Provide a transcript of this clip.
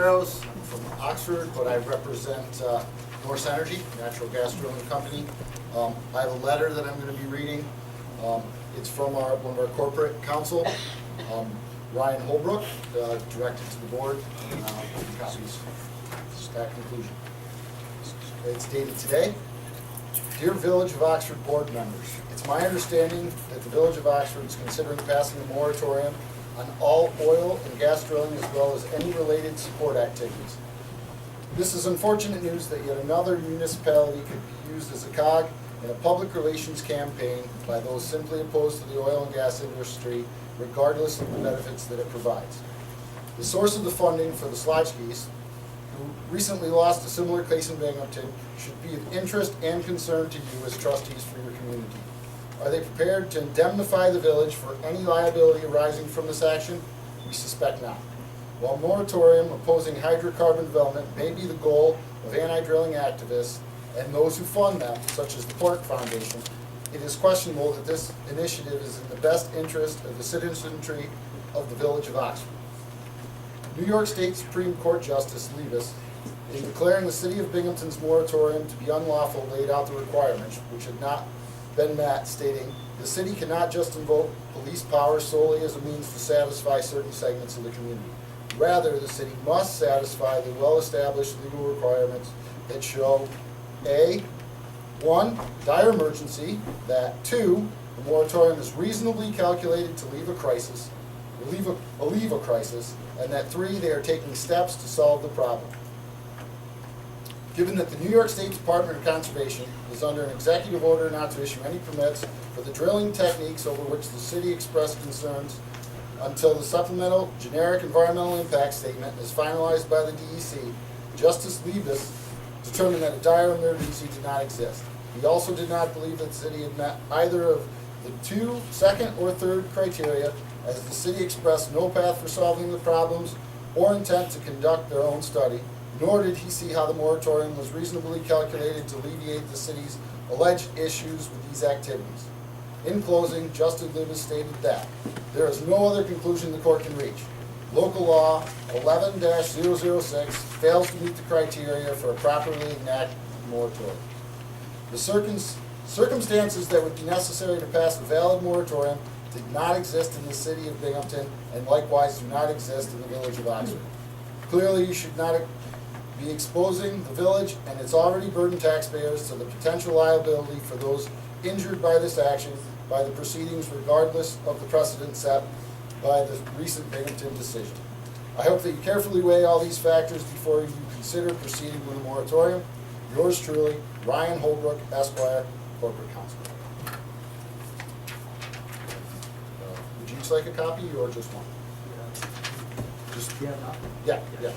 Barrows. I'm from Oxford, but I represent Norse Energy, natural gas drilling company. I have a letter that I'm going to be reading. It's from one of our corporate counsel, Ryan Holbrook, directed to the board. Copies at conclusion. It's dated today. Dear Village of Oxford board members, it's my understanding that the Village of Oxford is considering passing a moratorium on all oil and gas drilling as well as any related support activities. This is unfortunate news that yet another municipality could be used as a cog in a public relations campaign by those simply opposed to the oil and gas industry, regardless of the benefits that it provides. The source of the funding for the Slotchke's, who recently lost a similar case in Binghamton, should be of interest and concern to you as trustees for your community. Are they prepared to indemnify the village for any liability arising from this action? We suspect not. While moratorium opposing hydrocarbon development may be the goal of anti-drilling activists and those who fund them, such as the Pork Foundation, it is questionable that this initiative is in the best interest of the citizenry of the Village of Oxford. New York State Supreme Court Justice Leibus, in declaring the City of Binghamton's moratorium to be unlawful, laid out the requirements which had not been met, stating, the city cannot just invoke police power solely as a means to satisfy certain segments of the community. Rather, the city must satisfy the well-established legal requirements that show A, 1, dire emergency, that 2, the moratorium is reasonably calculated to relieve a crisis, and that 3, they are taking steps to solve the problem. Given that the New York State Department of Conservation is under an executive order not to issue any permits for the drilling techniques over which the city expressed concerns until the supplemental generic environmental impact statement is finalized by the DEC, Justice Leibus determined that a dire emergency did not exist. He also did not believe that the city had met either of the second or third criteria, as the city expressed no path for solving the problems or intent to conduct their own study, nor did he see how the moratorium was reasonably calculated to alleviate the city's alleged issues with these activities. In closing, Justice Leibus stated that there is no other conclusion the court can reach. Local law 11-006 fails to meet the criteria for a properly enacted moratorium. The circumstances that would be necessary to pass a valid moratorium did not exist in the city of Binghamton and likewise do not exist in the Village of Oxford. Clearly, you should not be exposing the village and its already burdened taxpayers to the potential liability for those injured by this action by the proceedings, regardless of the precedent set by the recent Binghamton decision. I hope that you carefully weigh all these factors before you consider proceeding with a moratorium. Yours truly, Ryan Holbrook, Esquire, Corporate Counsel. Would you each like a copy or just one? Just Yeah, yeah.